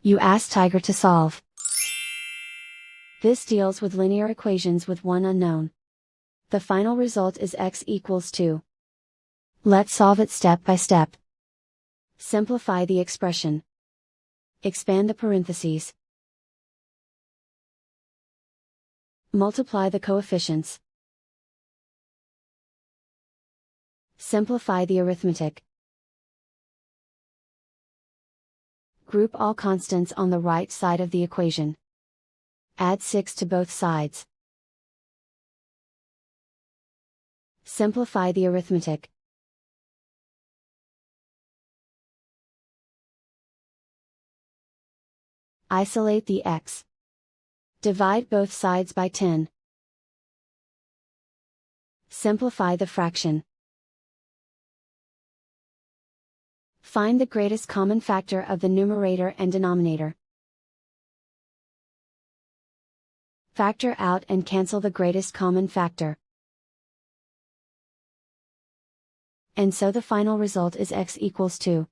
You ask Tiger to solve. This deals with linear equations with one unknown. The final result is x equals 2. Let's solve it step by step. Simplify the expression. Expand the parentheses. Multiply the coefficients. Simplify the arithmetic. Group all constants on the right side of the equation. Add 6 to both sides. Simplify the arithmetic. Isolate the x. Divide both sides by 10. Simplify the fraction. Find the greatest common factor of the numerator and denominator. Factor out and cancel the greatest common factor. And so the final result is x equals 2.